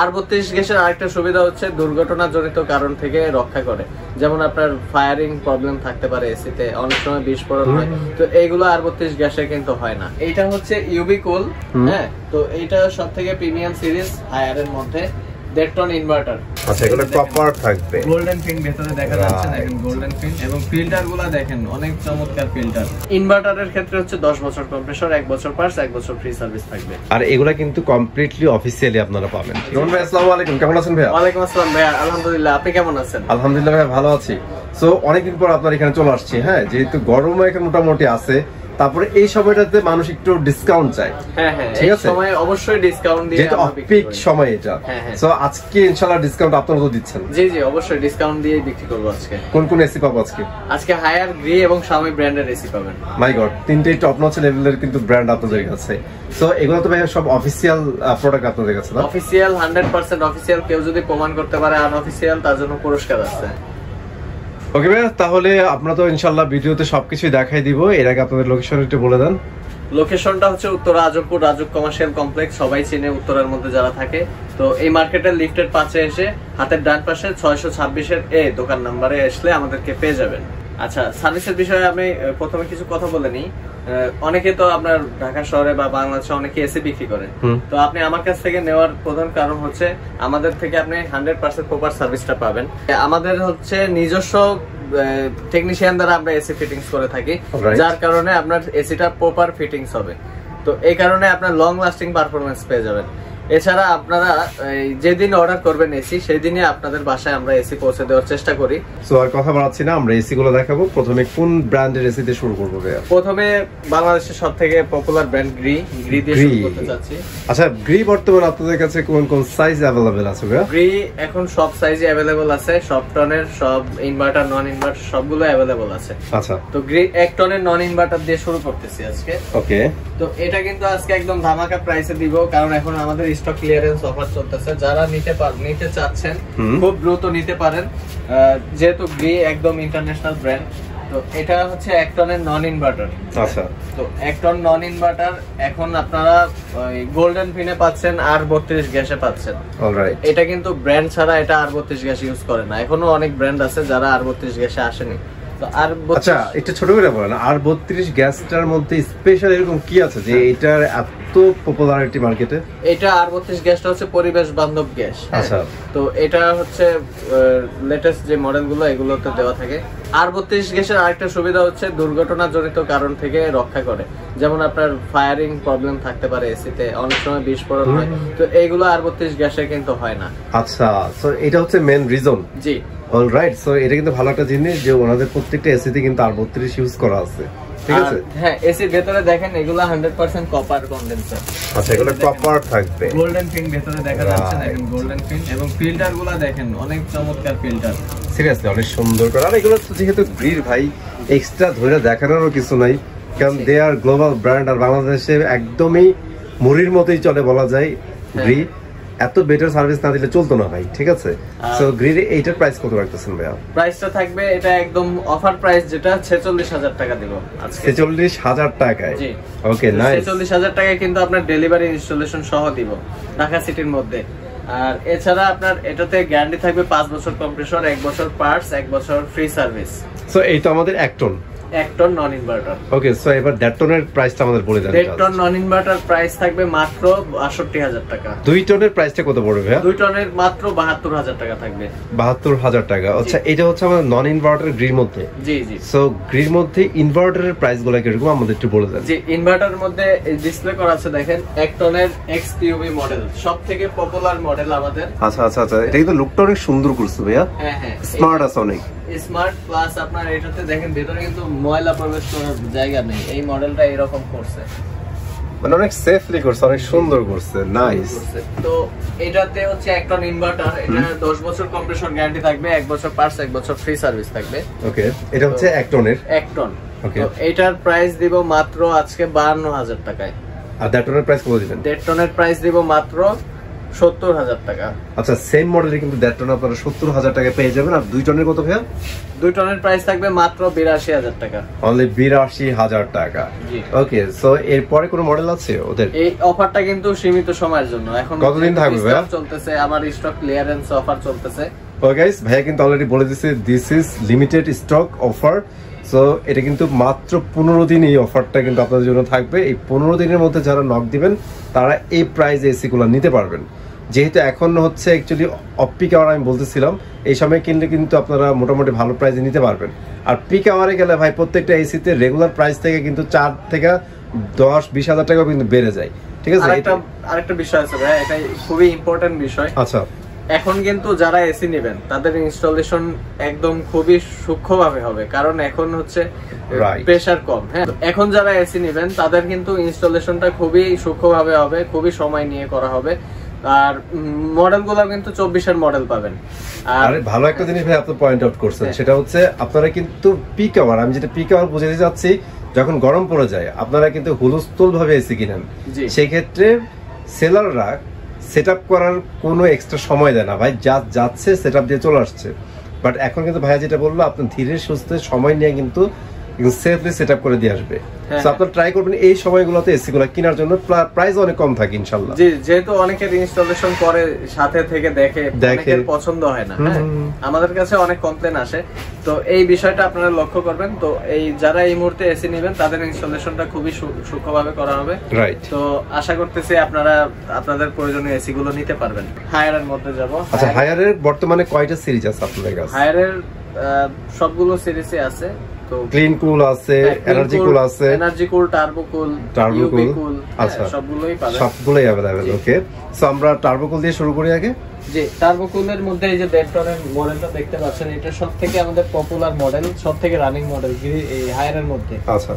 R32 গ্যাসের আরেকটা সুবিধা হচ্ছে দুর্ঘটনাজনিত কারণ থেকে রক্ষা করে। যেমন আপনার ফায়ারিং প্রবলেম থাকতে পারে এসিতে, অনেক সময় বিস্ফোরণ হয়, তো এইগুলো R32 গ্যাসে কিন্তু হয় না। এইটা হচ্ছে ইউবি কুল, হ্যাঁ, তো এইটা সবথেকে প্রিমিয়াম সিরিজ হায়ারের মধ্যে 1.5 টন ইনভার্টার। আচ্ছা, এগুলো কপার থাকবে, গোল্ডেন ফিন ভেতরে দেখা যাচ্ছে, দেখেন গোল্ডেন ফিন, এবং ফিল্টারগুলো দেখেন অনেক চমৎকার ফিল্টার। ইনভার্টারের ক্ষেত্রে হচ্ছে 10 বছর কম্প্রেসর, 1 বছর পার্টস, 1 বছর ফ্রি সার্ভিস থাকবে। আর এগুলা কিন্তু কমপ্লিটলি অফিশিয়ালি আপনারা পাবেন। রোহন ভাই, আসসালামু আলাইকুম, কেমন আছেন ভাই? ওয়ালাইকুম আসসালাম ভাই, আলহামদুলিল্লাহ, আপনি কেমন আছেন? আলহামদুলিল্লাহ ভাই, ভালো আছি। সো অনেকদিন পর আপনার এখানে চলে আসছি, হ্যাঁ, যেহেতু গরম এখন মোটামুটি আছে, তারপরে এই সময়টাতে মানুষ একটু ডিসকাউন্ট চায়। হ্যাঁ হ্যাঁ, ঠিক আছে, এই সময় অবশ্যই ডিসকাউন্ট দিয়ে, যেহেতু অফ পিক সময় এটা। সো আজকে ইনশাআল্লাহ ডিসকাউন্ট আপনারা তো দিচ্ছেন। জি জি, অবশ্যই ডিসকাউন্ট দিয়ে বিক্রি করব আজকে। কোন কোন এসি পাবো আজকে? আজকে হায়ার, গ্রি এবং শাওমি ব্র্যান্ডের এসি পাবেন। মাই গড, তিনটেই টপ নচ লেভেলের কিন্তু ব্র্যান্ড আপনাদের কাছে। সো এগুলো তো ভাই সব অফিশিয়াল প্রোডাক্ট আপনাদের কাছে না? Official, 100% official. কেউ যদি প্রমাণ করতে পারে আনঅফিশিয়াল, তার জন্য পুরস্কার আছে। ওকে ভাই, তাহলে আপনারা তো ইনশাআল্লাহ ভিডিওতে সবকিছু দেখাই দিব। এর আগে আপনাদের লোকেশন একটু বলে দেন। লোকেশনটা হচ্ছে উত্তরা আজবপুর, রাজুক কমার্শিয়াল কমপ্লেক্স, সবাই চিনে উত্তরার মধ্যে যারা থাকে। তো এই মার্কেটের লিফটের পাশে এসে হাতের ডান পাশে 626 এর দোকান নাম্বারে আসলে আমাদেরকে পেয়ে যাবেন। আচ্ছা, সার্ভিসের বিষয়ে আমি প্রথমে কিছু কথা বলে নিই। অনেকে তো আপনার ঢাকা শহরে বা বাংলাদেশে অনেকে এসি বিক্রি করে, তো আপনি আমার কাছ থেকে নেওয়ার প্রধান কারণ হচ্ছে আমাদের থেকে আপনি 100% প্রপার সার্ভিসটা পাবেন। আমাদের হচ্ছে নিজস্ব টেকনিশিয়ান দ্বারা আমরা এসি ফিটিংস করে থাকি, যার কারণে আপনার এসিটা প্রপার ফিটিংস হবে। তো এই কারণে আপনার লং লাস্টিং পারফরমেন্স পেয়ে যাবেন। এছাড়া আপনারা যেদিন অর্ডার করবেন এসি, সেই দিনই আপনাদের বাসায় আমরা এসি পৌঁছে দেওয়ার চেষ্টা করি। সো আর কথা বাড়াচ্ছি না, আমরা এসি গুলো দেখাবো। প্রথমে কোন ব্র্যান্ডের এসি দিয়ে শুরু করব ভাইয়া? প্রথমে বাংলাদেশের সবথেকে পপুলার ব্র্যান্ড গ্রি দিয়ে শুরু করতে যাচ্ছি। আচ্ছা, গ্রি বর্তমানে আপনাদের কাছে কোন কোন সাইজ अवेलेबल আছে ভাইয়া? গ্রি এখন সব সাইজে अवेलेबल আছে, সব টনের, সব ইনভার্টার, নন ইনভার্টার সবগুলো अवेलेबल আছে। আচ্ছা, তো গ্রি 1 টনের নন ইনভার্টার দিয়ে শুরু করতেছি আজকে। ওকে, তো এটা কিন্তু আজকে একদম ধামাকা প্রাইসে দিব, কারণ এখন আমাদের স্টক ক্লিয়ারেন্স অফার চলতেছে। যারা নিতে চাচ্ছেন খুব দ্রুত নিতে পারেন, যেহেতু গ্রি একদম ইন্টারন্যাশনাল ব্র্যান্ড। তো এটা হচ্ছে 1 টনের নন ইনভার্টার। আচ্ছা, তো 1 টন নন ইনভার্টার এখন আপনারা গোল্ডেন ফিনে পাচ্ছেন, R32 গ্যাসে পাচ্ছেন। অলরাইট, এটা কিন্তু ব্র্যান্ড ছাড়া এটা R32 গ্যাস ইউজ করে না। এখনো অনেক ব্র্যান্ড আছে যারা R32 গ্যাসে আসেনি। আচ্ছা, এটা ছোট করে বলেন, R32 গ্যাসটার মধ্যে স্পেশাল এরকম কি আছে যে এটার এত পপুলারিটি মার্কেটে? এটা R32 গ্যাসটা হচ্ছে পরিবেশ বান্ধব গ্যাস। আচ্ছা, তো এটা হচ্ছে লেটেস্ট যে মডেলগুলো এগুলোতে দেওয়া থাকে। R32 গ্যাসের আরেকটা সুবিধা হচ্ছে দুর্ঘটনাজনিত কারণ থেকে রক্ষা করে। যেমন আপনার ফায়ারিং প্রবলেম থাকতে পারে এসিতে, অনেক সময় বিস্ফোরণ হয়, তো এইগুলো R32 গ্যাসে কিন্তু হয় না। আচ্ছা, সো এটা হচ্ছে মেইন রিজন। জি, অলরাইট। সো এটা কিন্তু ভালো একটা জিনিস যে ওনাদের প্রত্যেকটা এসিতে কিন্তু R32 ইউজ করা আছে। ঠিক আছে, হ্যাঁ, এসির ভেতরে দেখেন এগুলো 100% কপার কন্ডেন্সার। আচ্ছা, এগুলো কপার থাকবে, গোল্ডেন ফিন ভেতরে দেখা যাচ্ছে, দেখেন গোল্ডেন ফিন, এবং ফিল্টারগুলো দেখেন অনেক চমৎকার ফিল্টার। সিরিয়াসলি অনেক সুন্দর করে। আর এগুলো যেহেতু গ্রির ভাই, এক্সট্রা ধরে দেখানোরও কিছু নাই, কারণ দে আর গ্লোবাল ব্র্যান্ড। আর বাংলাদেশে একদমই মুড়ির মতোই চলে বলা যায় গ্রি। এত বেটার সার্ভিস না দিলে চলতো না ভাই, ঠিক আছে? সো গ্রির এইটার প্রাইস কত রাখতেছেন ভাইয়া? প্রাইসটা থাকবে, এটা একদম অফার প্রাইস, যেটা 46,000 টাকা দিব আজকে। 46,000 টাকায়? জি। ওকে, নাইস। 46,000 টাকায় কিন্তু আপনার ডেলিভারি ইনস্টলেশন সহ দিব ঢাকা সিটির মধ্যে। আর এছাড়া আপনার এটাতে গ্যারান্টি থাকবে 5 বছর কম্প্রেসর, 1 বছর পার্টস, 1 বছর ফ্রি সার্ভিস। সো এই তো আমাদের 1 টন 1 টন নন ইনভার্টার। ওকে, সো এবার 1.5 টনের প্রাইসটা আমাদের বলে দেন। 1.5 টন নন ইনভার্টার প্রাইস থাকবে মাত্র 62,000 টাকা। 2 টনের প্রাইসটা কত পড়বে ভাইয়া? 2 টনের মাত্র 72,000 টাকা থাকবে। 72,000 টাকা। আচ্ছা, এটা হচ্ছে আমাদের নন ইনভার্টার গ্রির মধ্যে। জি জি। সো গ্রির মধ্যে ইনভার্টারের প্রাইসগুলো কিরকম আমাদের একটু বলে দেন। জি, ইনভার্টারের মধ্যে ডিসপ্লে করা আছে, দেখেন 1 টনের XQV মডেল, সবথেকে পপুলার মডেল আমাদের। আচ্ছা আচ্ছা আচ্ছা, এটা কিন্তু লুকটা অনেক সুন্দর করছে ভাইয়া। হ্যাঁ হ্যাঁ, স্মার্ট আছে অনেক, স্মার্ট প্লাস আপনার এটাতে দেখেন ভেতরে কিন্তু ময়লা প্রবেশ করার জায়গা নেই। এই মডেলটা এরকম করছে, মানে অনেক সেফলি করছে, অনেক সুন্দর করছে, নাইস। তো এটাতে হচ্ছে 1 টন ইনভার্টার, এটা 10 বছর কম্প্রেসর গ্যারান্টি থাকবে, 1 বছর পার্টস, 1 বছর ফ্রি সার্ভিস থাকবে। ওকে, এটা হচ্ছে 1 টনের 1 টন। ওকে, তো এটার প্রাইস দিব মাত্র আজকে 52,000 টাকায়। আর 1.5 টনের প্রাইস কত দিবেন? 1.5 টনের প্রাইস দিব মাত্র 70,000 টাকা। আচ্ছা, সেম মডেলের কিন্তু 1.5 টন আপনারা 70,000 টাকা পেয়ে যাবেন। আর 2 টনের কত ভাইয়া? 2 টনের প্রাইস থাকবে মাত্র 82,000 টাকা। অনলি 82,000 টাকা। ওকে, সো এরপরে কোন মডেল আছে ওদের? এই অফারটা কিন্তু সীমিত সময়ের জন্য। এখন কতদিন থাকবে ভাইয়া? চলতেছে, আমার স্টক ক্লিয়ারেন্স অফার চলতেছে। ওকে গাইস, ভাইয়া কিন্তু অলরেডি বলে দিয়েছে this is limited stock offer. So এটা কিন্তু মাত্র 15 দিন এই অফারটা কিন্তু আপনাদের জন্য থাকবে। এই 15 দিনের মধ্যে যারা নক দিবেন তারা এই প্রাইসে এসিগুলো নিতে পারবেন। যেহেতু এখন হচ্ছে অ্যাকচুয়ালি অফ পিক আওয়ার, আমি বলতেছিলাম এই সময় কিনলে কিন্তু আপনারা মোটামুটি ভালো প্রাইসে নিতে পারবেন। আর পিক আওয়ারে গেলে ভাই প্রত্যেকটা এসিতে রেগুলার প্রাইস থেকে কিন্তু 4 থেকে 10-20 হাজার টাকা কিন্তু বেড়ে যায়। ঠিক আছে, আরেকটা বিষয় আছে ভাই, এটা খুবই ইম্পর্টেন্ট বিষয়। আচ্ছা, এখন কিন্তু যারা এসি নেবেন তাদের ইনস্টলেশন একদম খুবই সূক্ষ্মভাবে হবে, কারণ এখন হচ্ছে প্রেসার কম। হ্যাঁ, এখন যারা এসি নেবেন তাদের কিন্তু ইনস্টলেশনটা খুবই সূক্ষ্মভাবে হবে, খুবই সময় নিয়ে করা হবে। আর মডেলগুলো কিন্তু 24-এর মডেল পাবেন। আর ভালো একটা জিনিস ভাই আপনি পয়েন্ট আউট করছেন, সেটা হচ্ছে আপনারা কিন্তু পিক আওয়ার, আমি যেটা পিক আওয়ার বুঝাতে চাচ্ছি, যখন গরম পড়ে যায় আপনারা কিন্তু হুলস্থুল ভাবে এসি কিনেন, সেই ক্ষেত্রে সেলাররা সেটআপ করার কোনো এক্সট্রা সময় দেয় না ভাই, যা যাচ্ছে সেটআপ দিয়ে চলে আসছে। বাট এখন কিন্তু ভাইয়া যেটা বললো, আপনি ধীরে সুস্থে সময় নিয়ে কিন্তু সেফলি সেটআপ করে দিয়ে আসবে। সো আপনারা ট্রাই করবেন এই সময়গুলোতে এসিগুলো কেনার জন্য, প্রাইস অনেক কম থাকে ইনশাআল্লাহ। জি, যেহেতু অনেকের ইনস্টলেশন করে সাথে থেকে দেখে, অনেকের পছন্দ হয় না। হ্যাঁ, আমাদের কাছে অনেক কমপ্লেন আসে, তো এই বিষয়টা আপনারা লক্ষ্য করবেন। তো এই যারা এই মুহূর্তে এসি নেবেন তাদের ইনস্টলেশনটা খুবই সূক্ষ্মভাবে করা হবে। রাইট, তো আশা করতেছি আপনারা আপনাদের প্রয়োজনীয় এসি গুলো নিতে পারবেন। হায়ারের মধ্যে যাব। আচ্ছা, হায়ারের বর্তমানে কয়টা সিরিজ আছে আপনাদের কাছে? হায়ারের সবগুলো সিরিজে আছে। ক্লিন কুল আছে, এনার্জি কুল আছে, এনার্জি কুল, টার্বো কুল, ইউভি কুল, আচ্ছা সবগুলোই পাবেন, সবগুলোই अवेलेबल। ওকে, সো আমরা টার্বো কুল দিয়ে শুরু করি আগে। জি, টার্বো কুলের মধ্যে এই যে 1.5 টনের মডেলটা দেখতে পাচ্ছেন, এটা সবথেকে আমাদের পপুলার মডেল, সবথেকে রানিং মডেল এই হায়ারের মধ্যে। আচ্ছা,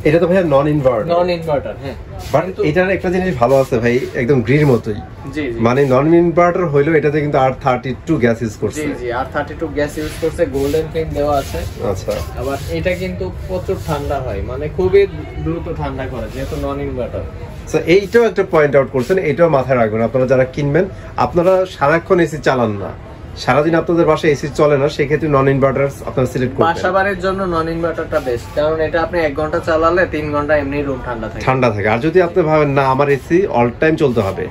এটা তো ভাই নন ইনভার্টার। হ্যাঁ, বাট এটার একটা জিনিস ভালো আছে ভাই, একদম গ্রির মতোই। জি, মানে নন ইনভার্টার হইলো এটাতে কিন্তু R32 গ্যাস ইউজ করছে। জি, R32 গ্যাস ইউজ করছে, গোল্ডেন ফিল্ম দেওয়া আছে। আচ্ছা, আবার এটা কিন্তু প্রচুর ঠান্ডা হয়, মানে খুবই দ্রুত ঠান্ডা করে যেহেতু নন ইনভার্টার। সো এইটাও একটা পয়েন্ট আউট করছেন, এটাও মাথায় রাখবেন আপনারা যারা কিনবেন। আপনারা সারাক্ষণ এসি চালান না, সারাদিন আপনাদের বাসায় এসি চলে না, সেই ক্ষেত্রে নন ইনভার্টার আপনারা সিলেক্ট করবেন। বাসাবাড়ির জন্য নন ইনভার্টারটা বেস্ট, কারণ এটা আপনি 1 ঘন্টা চালালে 3 ঘন্টা এমনি রুম ঠান্ডা থাকে। আর যদি আপনি ভাবেন না আমার এসি অল টাইম চলতে হবে,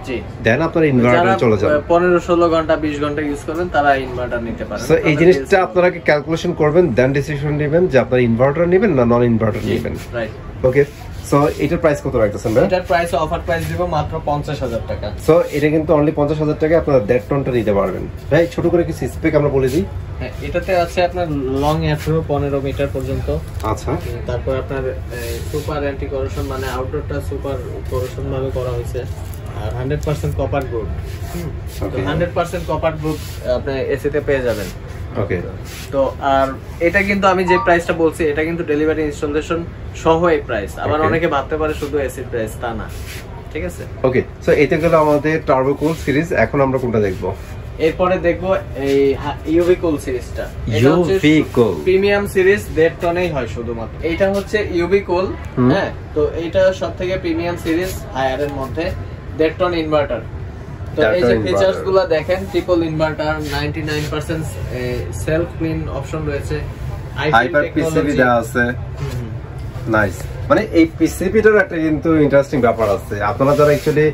দেন আপনারা ইনভার্টারে চলে যান। 15-16 ঘন্টা 20 ঘন্টা ইউজ করবেন, তারা ইনভার্টার নিতে পারেন। সো এই জিনিসটা আপনারা ক্যালকুলেশন করবেন, দেন ডিসিশন নেবেন যে আপনারা ইনভার্টার নেবেন না নন ইনভার্টার নেবেন। রাইট, ওকে। সো এটার প্রাইস কত রাখতেছেন ভাই? এটার প্রাইস অফার প্রাইস দিব মাত্র 50,000 টাকা। সো এটা কিন্তু অনলি 50,000 টাকা আপনারা 1.5 টনটা নিতে পারবেন। ভাই ছোট করে কিছু স্পেক আমরা বলে দিই। হ্যাঁ, এটাতে আছে আপনার লং এয়ারফ্লো 15 মিটার পর্যন্ত। আচ্ছা, তারপর আপনার সুপার অ্যান্টি করোশন, মানে আউটডোরটা সুপার করোশন ভাবে করা হয়েছে। আর 100% কপার গ্রুপ। তো 100% কপার গ্রুপ আপনি এসিতে পেয়ে যাবেন। ওকে, তো আর এটা কিন্তু আমি যে প্রাইসটা বলছি এটা কিন্তু ডেলিভারি ইনস্টলেশন সহ এই প্রাইস। আবার অনেকে ভাবতে পারে শুধু এসি প্রাইস, তা না। ঠিক আছে, ওকে। সো এটা গেল আমাদের টার্বো কুল সিরিজ। এখন আমরা কোনটা দেখব? এরপরে দেখবো এই ইউভি কুল সিরিজটা। ইউভি কুল প্রিমিয়াম সিরিজ 1.5 টনেই হয় শুধুমাত্র। এটা হচ্ছে ইউভি কুল। হ্যাঁ, তো এটা সবথেকে প্রিমিয়াম সিরিজ হায়ারের মধ্যে, 1.5 টন ইনভার্টার। তো এই যে ফিচারস গুলো দেখেন, triple inverter, 99% self clean option রয়েছে, হাইপার পিসিবি দেওয়া আছে। নাইস, মানে এই পিসিবিটার একটা কিন্তু ইন্টারেস্টিং ব্যাপার আছে। আপনারা যারা অ্যাকচুয়ালি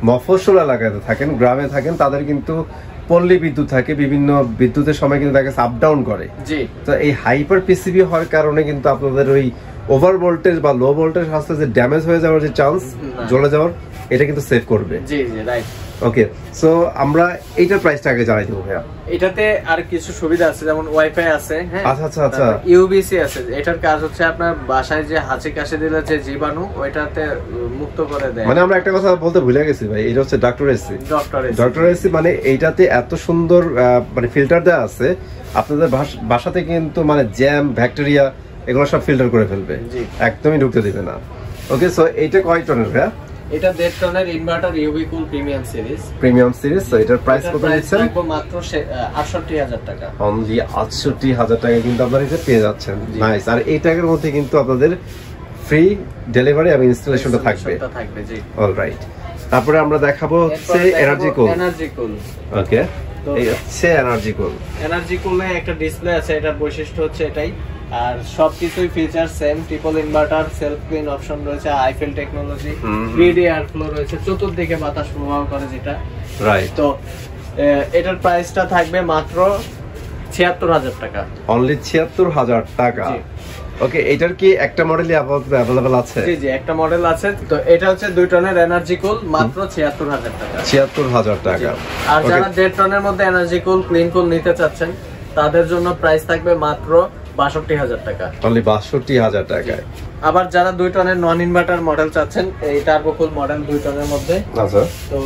মফস্বল এলাকায় থাকেন, গ্রামে থাকেন, তাদের কিন্তু পল্লী বিদ্যুৎ থাকে, বিভিন্ন বিদ্যুতের সময় কিন্তু তাকে আপ ডাউন করে। জি, তো এই হাইপার পিসিবি হওয়ার কারণে কিন্তু আপনাদের ওই ওভার ভোল্টেজ বা লো ভোল্টেজ আসতে যে ড্যামেজ হয়ে যাওয়ার যে চান্স, জ্বলে যাওয়ার, এটা কিন্তু সেভ করবে। জি জি, রাইট। ওকে, সো আমরা এইটার প্রাইসটা আগে জানাই দেবো ভাইয়া। এটাতে আর কিছু সুবিধা আছে, যেমন ওয়াইফাই আছে। হ্যাঁ, আচ্ছা আচ্ছা আচ্ছা, ইউবিসি আছে। এটার কাজ হচ্ছে আপনার বাসায় যে হাঁচি কাশি দিলে যে জীবাণু, ওইটাতে মুক্ত করে দেয়। মানে আমরা একটা কথা বলতে ভুলে গেছি ভাই, এটা হচ্ছে ডক্টর এসি। ডক্টর এসি মানে এইটাতে এত সুন্দর মানে ফিল্টার দেওয়া আছে, আপনাদের বাসাতে কিন্তু মানে জ্যাম, ব্যাকটেরিয়া এগুলো সব ফিল্টার করে ফেলবে, একদমই ঢুকতে দিবে না। ওকে, সো এইটা কয় টনের ভাইয়া? এটা 1.5 টনের inverter UV cool premium series. Premium series. So এটার প্রাইস কত দিচ্ছেন? মাত্র 68,000 টাকা। অনলি 68,000 টাকা কিন্তু আপনারা এটা পেয়ে যাচ্ছেন। নাইস। আর এই টাকার মধ্যে কিন্তু আপনাদের ফ্রি ডেলিভারি এবং ইনস্টলেশনটা থাকবে। জি, অলরাইট। তারপরে আমরা দেখাবো হচ্ছে এনার্জি কুল। ওকে, এই হচ্ছে এনার্জি কুল। এনার্জি কুলে একটা ডিসপ্লে আছে, এটার বৈশিষ্ট্য হচ্ছে এটাই। আর সবকিছুই feature same, triple inverter, self clean option রয়েছে, iFeel technology, 3D air flow রয়েছে, চতুর্দিকে বাতাস প্রবাহ করে যেটা। রাইট। তো এটার প্রাইসটা থাকবে মাত্র ৭৬,০০০ টাকা। অনলি ৭৬,০০০ টাকা। ওকে, এটার কি একটা মডেলই अवेलेबल আছে? জি জি, একটা মডেল আছে। তো এটা হচ্ছে 2 টনের এনার্জি কুল, মাত্র ৭৬,০০০ টাকা। ৭৬,০০০ টাকা। আর যারা 1.5 টনের মধ্যে এনার্জি কুল, ক্লিন কুল নিতে চাচ্ছেন, তাদের জন্য প্রাইস থাকবে মাত্র ৬২,০০০ টাকা। অনলি ৬২,০০০ টাকায়। আবার যারা 2 টনের নন ইনভার্টার মডেল চাচ্ছেন, এই টার্বো কুল মডেল 2 টনের মধ্যে, আচ্ছা, তো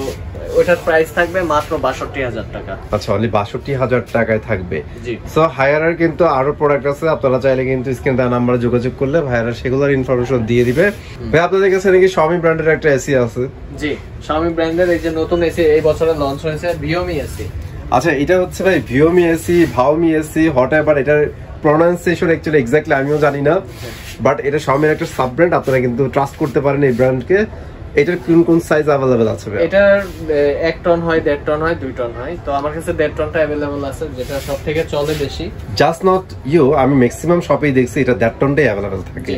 ওটার প্রাইস থাকবে মাত্র ৬২,০০০ টাকা। আচ্ছা, অনলি ৬২,০০০ টাকায় থাকবে। জি। সো হায়ারের কিন্তু আরো প্রোডাক্ট আছে, আপনারা চাইলে কিন্তু স্ক্রিন দেওয়া নম্বরে যোগাযোগ করলে ভাইয়ারা সেগুলোর ইনফরমেশন দিয়ে দিবে। ভাই, আপনাদের কাছে নাকি Xiaomi ব্র্যান্ডের একটা এসি আছে? জি, Xiaomi ব্র্যান্ডের এই যে নতুন এসি এই বছরে লঞ্চ হয়েছে, Viomi এসি। আচ্ছা, এটা হচ্ছে ভাই Viomi AC, Xiaomi AC, hot ever, এটার প্রনাউন্সিয়েশন অ্যাকচুয়ালি এক্স্যাক্টলি আমিও জানি না, বাট এটা Xiaomi-র একটা সাব ব্র্যান্ড, আপনারা কিন্তু ট্রাস্ট করতে পারেন এই ব্র্যান্ডকে। এটার কোন কোন সাইজ अवेलेबल আছে ভাই? এটার 1 টন হয়, 1.5 টন হয়, 2 টন হয়। তো আমার কাছে 1.5 টনটা अवेलेबल আছে, যেটা সবথেকে চলে বেশি। জাস্ট নট ইউ, আমি ম্যাক্সিমাম শপেই দেখছি এটা 1.5 টনটাই अवेलेबल থাকে।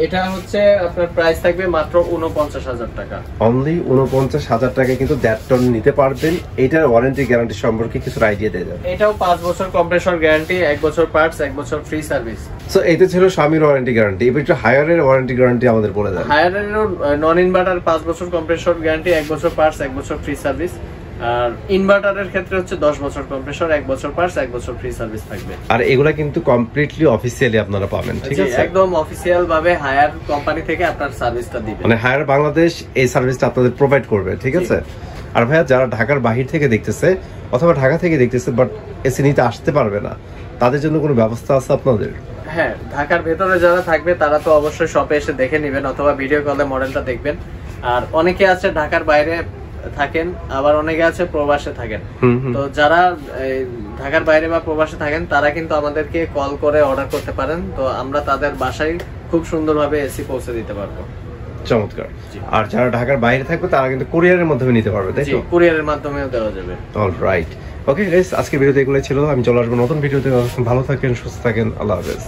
এটা হচ্ছে আপনার প্রাইস থাকবে মাত্র ৪৯,০০০ টাকা। অনলি ৪৯,০০০ টাকায় কিন্তু 1.5 টন নিতে পারবেন। এটার ওয়ারেন্টি গ্যারান্টি সম্পর্কে কিছু আইডিয়া দিয়ে দেন। এটাও 5 বছর কম্প্রেসর গ্যারান্টি, 1 বছর পার্টস, 1 বছর ফ্রি সার্ভিস। সো এটা ছিল Xiaomi-র ওয়ারেন্টি গ্যারান্টি। এবার একটু হায়ারের ওয়ারেন্টি গ্যারান্টি আমাদের বলে দেন। হায়ারেরও নন ইনভার্টার 5 বছর কম্প্রেসর গ্যারান্টি, 1 বছর পার্টস, 1 বছর ফ্রি সার্ভিস। আর ইনভার্টারের ক্ষেত্রে হচ্ছে 10 বছর কম্প্রেসর, 1 বছর পার্টস, 1 বছর ফ্রি সার্ভিস থাকবে। আর এগুলা কিন্তু কমপ্লিটলি অফিশিয়ালি আপনারা পাবেন, ঠিক আছে? একদম অফিশিয়াল ভাবে হায়ার কোম্পানি থেকে আপনার সার্ভিসটা দিবে, মানে হায়ার বাংলাদেশ এই সার্ভিসটা আপনাদের প্রোভাইড করবে, ঠিক আছে? আর ভাইয়া, যারা ঢাকার বাহির থেকে দেখতেছে অথবা ঢাকা থেকে দেখতেছে বাট এসি নিতে আসতে পারবে না, তাদের জন্য কোনো ব্যবস্থা আছে আপনাদের? হ্যাঁ, ঢাকার ভেতরে যারা থাকবে তারা তো অবশ্যই শপে এসে দেখে নেবেন অথবা ভিডিও কলে মডেলটা দেখবেন। আর অনেকে আছে ঢাকার বাইরে থাকেন, আবার অনেকে আছে প্রবাসে থাকেন। তো যারা ঢাকার বাইরে বা প্রবাসে থাকেন, তারা কিন্তু আমাদেরকে কল করে অর্ডার করতে পারেন। তো আমরা তাদের বাসায় খুব সুন্দরভাবে এসি পৌঁছে দিতে পারবো। চমৎকার। আর যারা ঢাকার বাইরে থাকবে তারা কিন্তু কুরিয়ারের মাধ্যমে নিতে পারবে, তাই তো? কুরিয়ারের মাধ্যমেও দেওয়া যাবে। অলরাইট। ওকে গাইস, আজকের ভিডিওতে এগুলোই ছিল। আমি চলে আসবো নতুন ভিডিওতে। ভালো থাকেন, সুস্থ থাকেন, আল্লাহ হাফেজ।